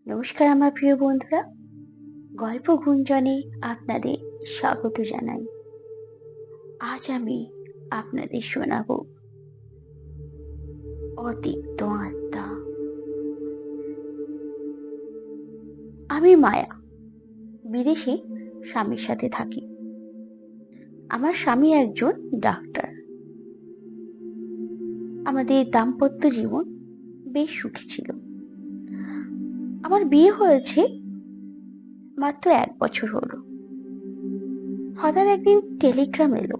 নমস্কার আমার প্রিয় বন্ধুরা, গল্প গুঞ্জনে আপনাদের স্বাগত জানাই। আজ আমি আপনাদের শোনাবো অতিক্ত আত্মা। আমি মায়া, বিদেশে স্বামীর সাথে থাকি। আমার স্বামী একজন ডাক্তার। আমাদের দাম্পত্য জীবন বেশ সুখী ছিল। আমার বিয়ে হয়েছে মাত্র 1 বছর হলো। হঠাৎ একদিন টেলিগ্রাম এলো,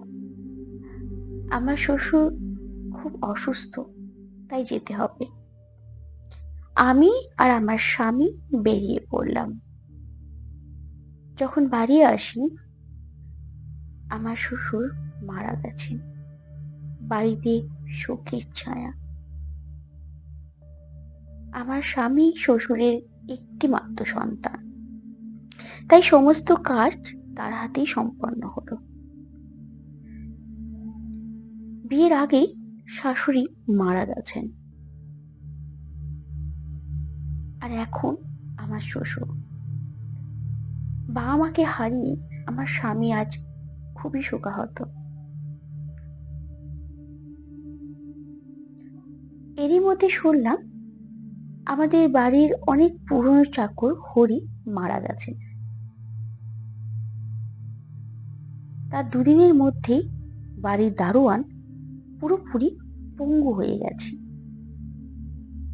আমার শ্বশুর খুব অসুস্থ, তাই যেতে হবে। আমি আর আমার স্বামী বেরিয়ে পড়লাম। যখন বাড়ি আসি, আমার শ্বশুর মারা গেছেন। বাড়িতে শোকের ছায়া। আমার স্বামী শ্বশুরের একটি মাত্র সন্তান, তাই সমস্ত কাজ তার হাতেই সম্পন্ন হলো। বিয়ের আগেই শাশুড়ি মারা গেছেন, আর এখন আমার শ্বশুর। বাবা মাকে হারিয়ে আমার স্বামী আজ খুবই শোকাহত। এরই মধ্যে শুনলাম আমাদের বাড়ির অনেক পুরনো চাকর হরি মারা গেছে। তার দুদিনের মধ্যেই বাড়ির দারোয়ান পুরোপুরি পঙ্গু হয়ে গেছে।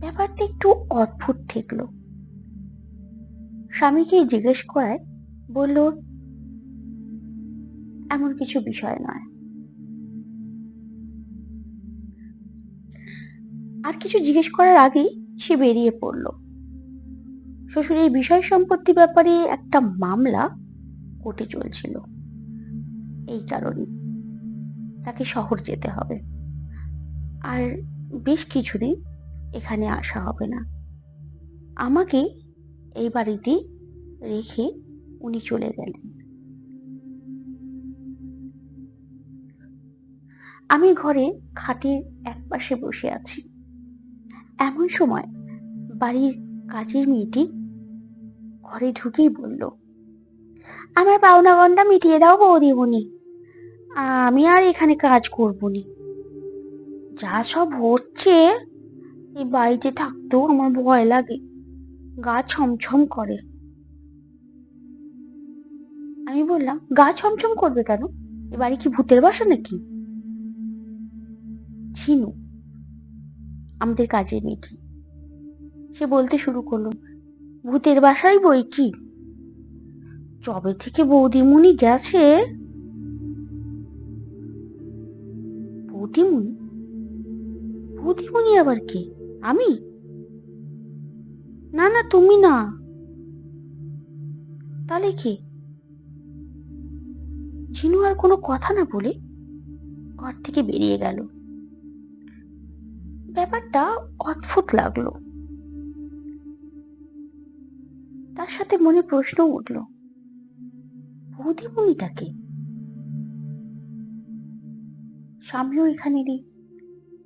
ব্যাপারটা একটু অদ্ভুত ঠেকলো। স্বামীকে জিজ্ঞেস করায় বলল এমন কিছু বিষয় নয়। আর কিছু জিজ্ঞেস করার আগেই সে বেরিয়ে পড়ল। শ্বশুরের বিষয় সম্পত্তি ব্যাপারে একটা মামলা কোর্টে চলছিল, এই কারণে তাকে শহর যেতে হবে, আর বেশ কিছুদিন এখানে আসা হবে না। আমাকে এই বাড়িতে রেখে উনি চলে গেলেন। আমি ঘরে খাটের একপাশে বসে আছি। এমন সময় বাড়ির কাজের মেয়েটি ঘরে ঢুকেই বলল, আমার পাওনা গন্ডা মিটিয়ে দাও বৌদিমণি, আমি আর এখানে কাজ করবনি। যা সব হচ্ছে, এই বাড়িতে থাকতেও আমার ভয় লাগে, গা ছমছম করে। আমি বললাম, গা ছমছম করবে কেন? এ বাড়ি কি ভূতের বাসা নাকি? ঝিনু, আমাদের কাজের মেয়েটি, সে বলতে শুরু করলো, ভূতের বাসায় বই কি, যবে থেকে বৌদিমণি গেছে। বৌদিমণি? বৌদিমণি আবার কে? আমি? না না, তুমি না। তাহলে কে? ঝিনু আর কোনো কথা না বলে ঘর থেকে বেরিয়ে গেল। ব্যাপারটা অদ্ভুত লাগলো। তার সাথে মনে প্রশ্ন উঠল, বৌদিমণিটাকে? স্বামীও এখানে নেই,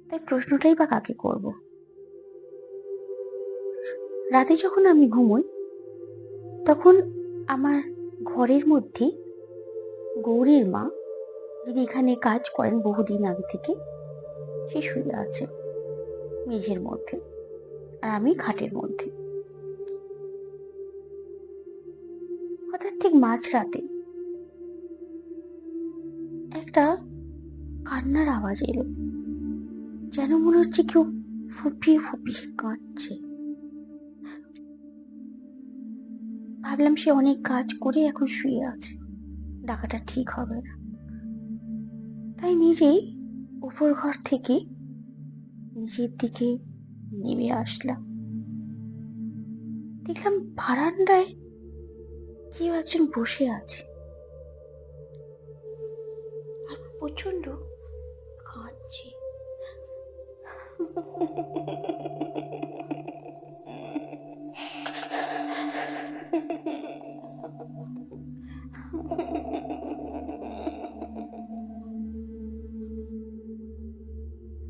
তাই প্রশ্নটাই বা কাকে করব। রাতে যখন আমি ঘুমোই, তখন আমার ঘরের মধ্যে গৌরীর মা, যিনি এখানে কাজ করেন বহুদিন আগে থেকে, সে শুয়ে আছে মেঝের মধ্যে, আর আমি খাটের মধ্যে। হঠাৎ ঠিক মাঝরাতে একটা কান্নার আওয়াজ এলো, যেন মনে হচ্ছে কেউ ফুপিয়ে ফুপিয়ে কাঁদছে। ভাবলাম সে অনেক কাজ করে এখন শুয়ে আছে, ডাকাটা ঠিক হবে না। তাই নিজেই উপর ঘর থেকে নিচের দিকে নেমে আসলাম। দেখলাম বারান্দায় কেউ একজন বসে আছে, আর প্রচন্ড কাঁদছে।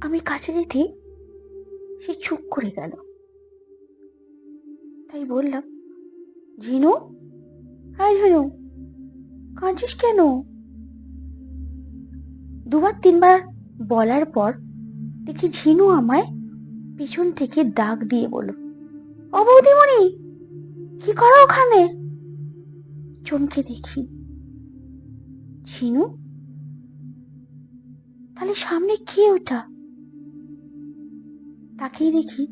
আমি কাছে যেতে সে চুপ করে গেল। তাই বললাম, ঝিনু, হাই ঝিনু, কাঁদছিস কেন? দুবার তিনবার বলার পর দেখি ঝিনু আমায় পিছন থেকে ডাক দিয়ে বলল, ও বৌদিমণি, কি করো ওখানে? চমকে দেখি ঝিনু। তাহলে সামনে কে ওটা? তাকেই দেখি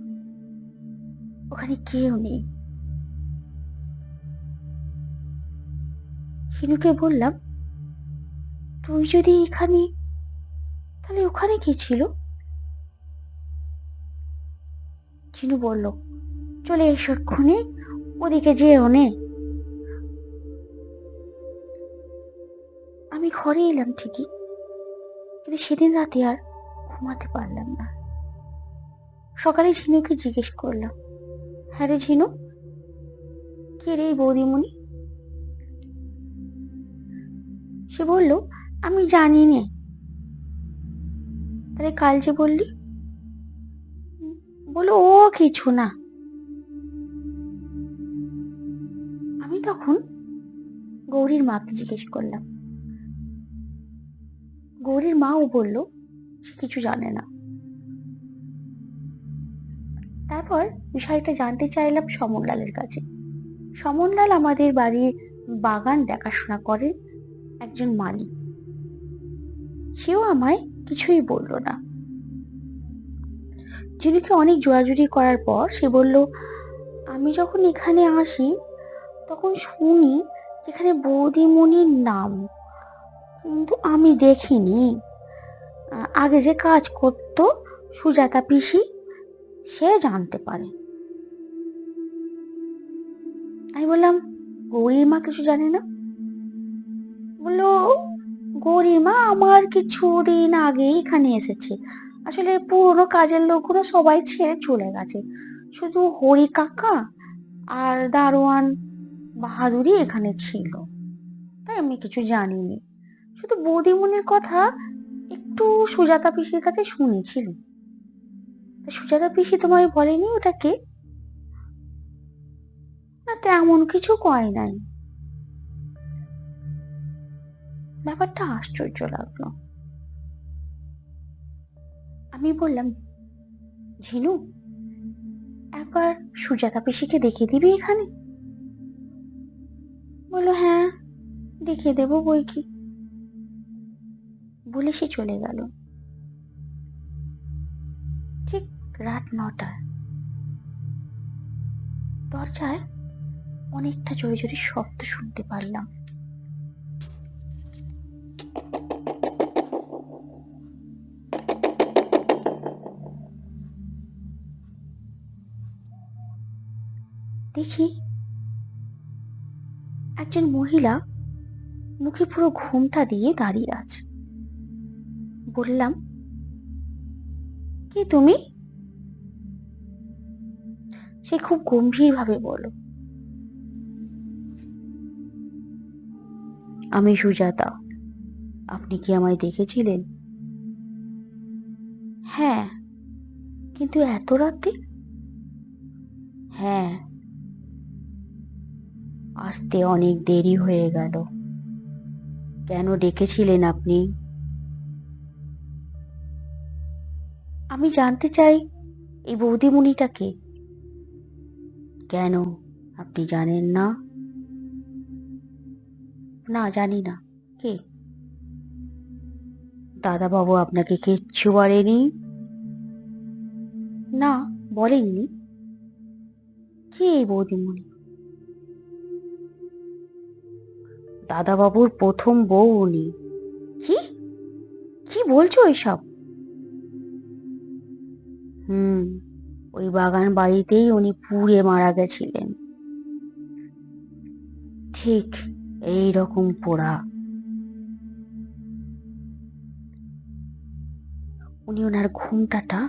ওখানে কেউ নেই। ঝিনুকে বললাম, তুই যদি এখানে, তাহলে ওখানে কে ছিল? ঝিনু বলল, চলে এসো এক্ষুনি, ওদিকে যেও নে। আমি ঘরে এলাম ঠিকই, কিন্তু সেদিন রাতে আর ঘুমাতে পারলাম না। সকালে ঝিনুকে জিজ্ঞেস করলাম, হ্যাঁ রে ঝিনু, কে রে এই বৌদিমণি? সে বলল, আমি জানি নে। তাহলে কাল যে বললি? বললো, ও কিছু না। আমি তখন গৌরীর মাকে জিজ্ঞেস করলাম। গৌরীর মাও বলল সে কিছু জানে না। তারপর বিষয়টা জানতে চাইলাম সমনলালের কাছে। সমনলাল আমাদের বাড়ির বাগান দেখাশোনা করে একজন মালি। সেও আমায় কিছুই বলল না। ঝিনুকে অনেক জোরাজুরি করার পর সে বলল, আমি যখন এখানে আসি তখন শুনি যেখানে বৌদিমণির নাম, কিন্তু আমি দেখিনি। আগে যে কাজ করতো সুজাতা পিসি, সে জানতে পারে। আমি বললাম, গৌরীর মা কিছু জানে না? বললো, গৌরীর মা আমার কিছুদিন আগে এখানে এসেছে। আসলে পুরোনো কাজের লোকগুলো সবাই ছেড়ে চলে গেছে, শুধু হরি কাকা আর দারোয়ান বাহাদুরি এখানে ছিল, তাই আমি কিছু জানিনি। শুধু বৌদিমণির কথা একটু সুজাতা পিসির কাছে শুনেছিল। সুজাতা পিসি তোমায় বলেনি ওটাকে? না, তেমন কিছু কয় নাই। ব্যাপারটা আশ্চর্য লাগলো। আমি বললাম, ঝিনু, একবার সুজাতা পিসিকে দেখে দিবি এখানে? বললো, হ্যাঁ, দেখে দেবো বই কি। বলে সে চলে গেল। ঠিক রাত 9টায় দরজায় অনেকটা জোরে জোরে শব্দ শুনতে পারলাম। দেখি একজন মহিলা মুখে পুরো ঘোমটা দিয়ে দাঁড়িয়ে আছে। বললাম, কে তুমি? সে খুব গম্ভীর ভাবে বলল, আমি সুজাতা। আপনি কি আমায় দেখেছিলেন? হ্যাঁ, কিন্তু এত রাতে? হ্যাঁ, আসতে অনেক দেরি হয়ে গেল। কেন ডেকেছিলেন আপনি? আমি জানতে চাই এই বৌদিমণিটাকে। কেন, আপনি জানেন না? না, জানি না। কে? দাদাবাবু আপনাকে কিচ্ছু বলেনি? না, বলেননি। কে এই বৌদিমণি? দাদাবাবুর প্রথম বউ উনি। কি কি বলছো এসব? হুম, ওই বাগান বাড়িতেই উনি পুড়ে মারা গেছিলেন। ঠিক এই রকম পোড়া। উনি ওনার ঘোমটাটা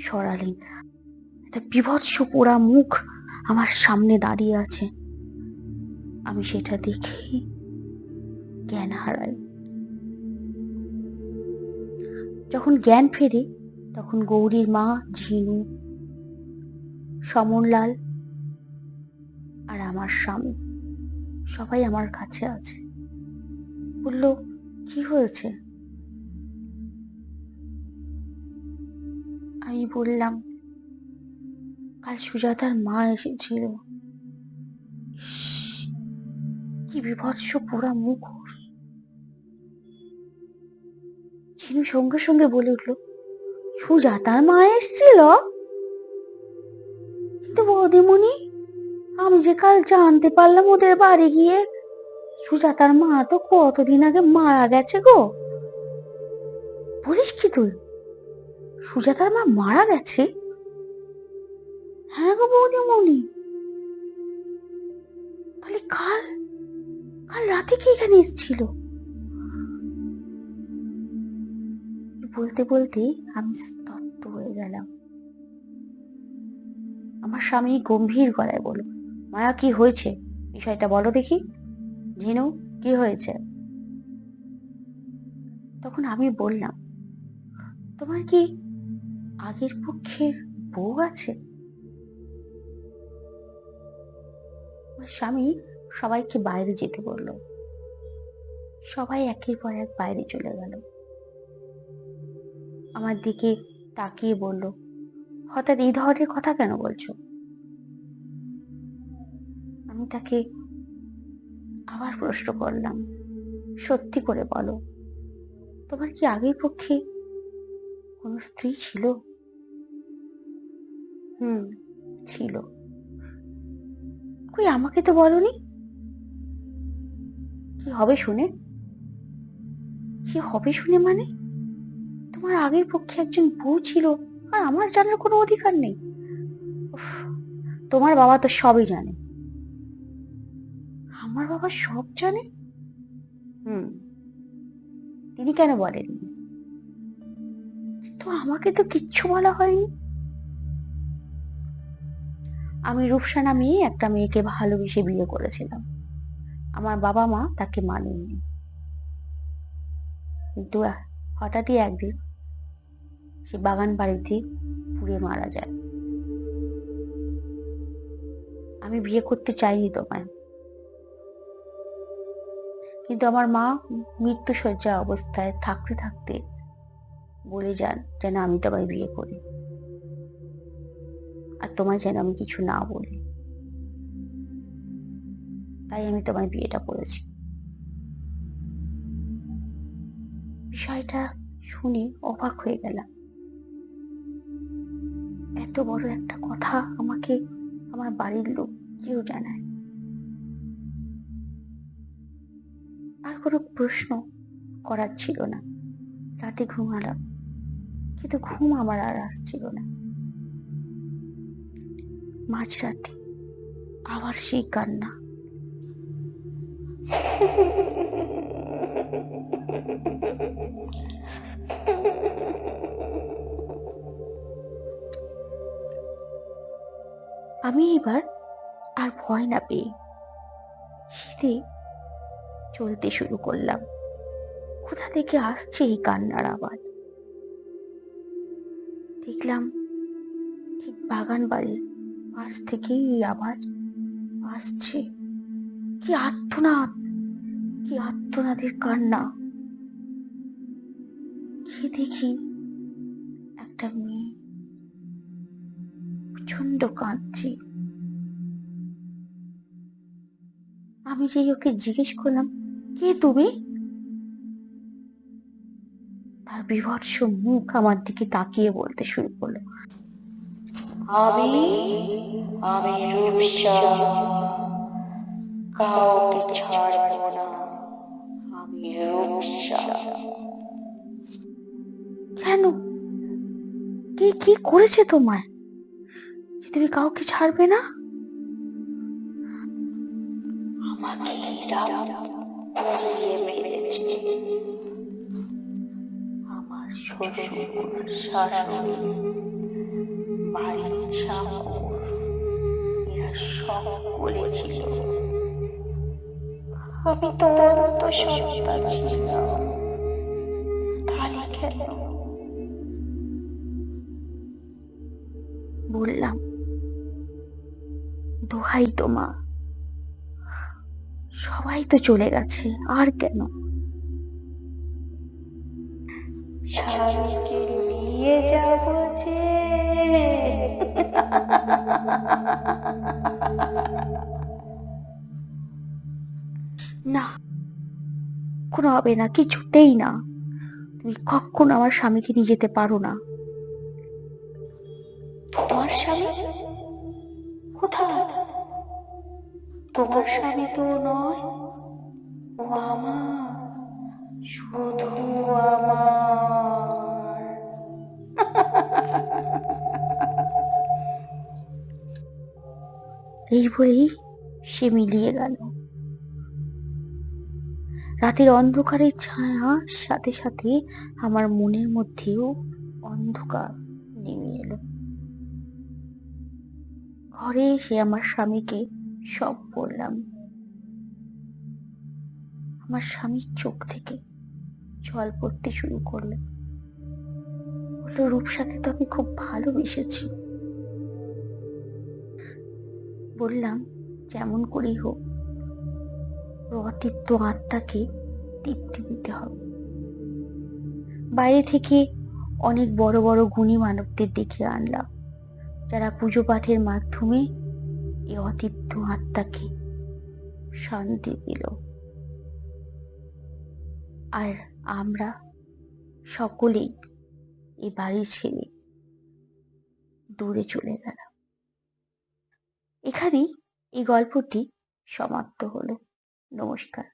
সরালেন। একটা বীভৎস পোড়া মুখ আমার সামনে দাঁড়িয়ে আছে। আমি সেটা দেখে জ্ঞান হারাই। যখন জ্ঞান ফেরে তখন গৌরীর মা, ঝিনু, সমনলাল আর আমার স্বামী সবাই আমার কাছে আছে। বলল, কি হয়েছে? আমি বললাম, কাল সুজাতার মা এসেছিল। ইস, কি বিভৎস পোড়া মুখ ওর। চিনু সঙ্গে সঙ্গে বলে উঠল, সুজাতার মা এসেছিল? কিন্তু বৌদিমণি, আমি যে কাল জানতে পারলাম ওদের বাড়ি গিয়ে সুজাতার মা তো কতদিন আগে মারা গেছে গো। বলিস কি তুই? সুজাতার মা মারা গেছে? হ্যাঁ গো বৌদিমণি। তাহলে কাল কাল রাতে কি এখানে এসেছিল? বলতে বলতে আমি স্তব্ধ হয়ে গেলাম। আমার স্বামী গম্ভীর গলায় বলল, মায়া, কি হয়েছে? বিষয়টা বলো দেখি। ঝিনু, কি হয়েছে? তখন আমি বললাম, তোমার কি আগের পক্ষের বউ আছে? আমার স্বামী সবাইকে বাইরে যেতে বলল। সবাই একের পর এক বাইরে চলে গেল। আমার দিকে তাকিয়ে বলল, হঠাৎ এই ধরনের কথা কেন বলছো? আমি তাকে আবার প্রশ্ন করলাম, সত্যি করে বলো, তোমার কি আগের পক্ষে কোনো স্ত্রী ছিল? ছিল। কই, আমাকে তো বলনি। কি হবে শুনে? কি হবে শুনে মানে? তোমার আগের পক্ষে একজন বউ ছিল আর আমার জানার কোনো অধিকার নেই? উফ, তোমার বাবা তো সবই জানে। আমার বাবা সব জানে? হুম তিনি কেন বলেননি? তো আমাকে তো কিচ্ছু বলা হয়নি। আমি রূপসা নামে একটা মেয়েকে ভালোবেসে বিয়ে করেছিলাম। আমার বাবা মা তাকে মানেননি। কিন্তু হঠাৎই একদিন সে বাগান বাড়িতে পুড়ে মারা যায়। আমি বিয়ে করতে চাইনি তোমায়, কিন্তু আমার মা মৃত্যুশয্যা অবস্থায় থাকতে থাকতে বলে যান যেন আমি তোমায় বিয়ে করি, আর তোমায় যেন আমি কিছু না বলি। তাই আমি তোমায় বিয়েটা করেছি। বিষয়টা শুনে অবাক হয়ে গেলাম। এত বড় একটা কথা আমাকে আমার বাড়ির লোক কেউ জানায়। আর কোনো প্রশ্ন করার ছিল না। রাতে ঘুমালাম, কিন্তু ঘুম আমার আর আসছিল না। মাঝরাতে আবার সেই কান্না। আমি এবার আর ভয় না পেয়ে সিঁড়ি চলতে শুরু করলাম। কোথা থেকে আসছে এই কান্নার আওয়াজ? দেখলাম ঠিক বাগান বাড়ির পাশ থেকেই এই আওয়াজ আসছে। কি আর্তনাদ, কি আর্তনাদের কান্না! কি দেখি একটা মেয়ে প্রচন্ড কাঁদছে। আমি যেই ওকে জিজ্ঞেস করলাম, কে তুমি? তার বিভৎস মুখ আমার দিকে তাকিয়ে বলতে শুরু করলো, আমি আমি রূপসা, কাউকে ছাড়বো না। আমি রূপসা। কেন? কে কি করেছে তোমায় যে তুমি কাউকে ছাড়বে না? আমাকে এরা পুড়িয়ে মেরেছে। আমার শ্বশুর, শাশুড়ি, বাড়ির চাকর, এরা সব বলেছিল। আমি তো অন্ত সত্তা ছিলাম, তাহলে কেন? বললাম, দোহাই তোমার, সবাই তো চলে গেছে, আর কেন? স্বামীকে নিয়ে যাব যে। না, কোনো হবে না, কিছুতেই না। তুমি কখনো আমার স্বামীকে নিয়ে যেতে পারো না। তোমার স্বামী কোথায়? তোমার স্বামী তো নয়, ও আমার, শুধু আমার। এই বলেই সে মিলিয়ে গেল। রাতের অন্ধকারের ছায়ার সাথে সাথে আমার মনের মধ্যেও অন্ধকার নেমে এলো। ঘরে এসে আমার স্বামীকে সব বললাম। আমার স্বামীর চোখ থেকে জল পড়তে শুরু করলো। বললো, রূপসাকে তো আমি খুব ভালোবেসেছি। বললাম, যেমন করেই হোক ওর অতৃপ্ত আত্মাকে তৃপ্তি দিতে হবে। বাইরে থেকে অনেক বড় বড় গুণী মানবদের ডেকে আনলাম, যারা পুজো পাঠের মাধ্যমে এই অতৃপ্ত আত্মাকে শান্তি দিল। আর আমরা সকলেই এই বাড়ি ছেড়ে দূরে চলে গেলাম। এখানেই এই গল্পটি সমাপ্ত হলো। নমস্কার।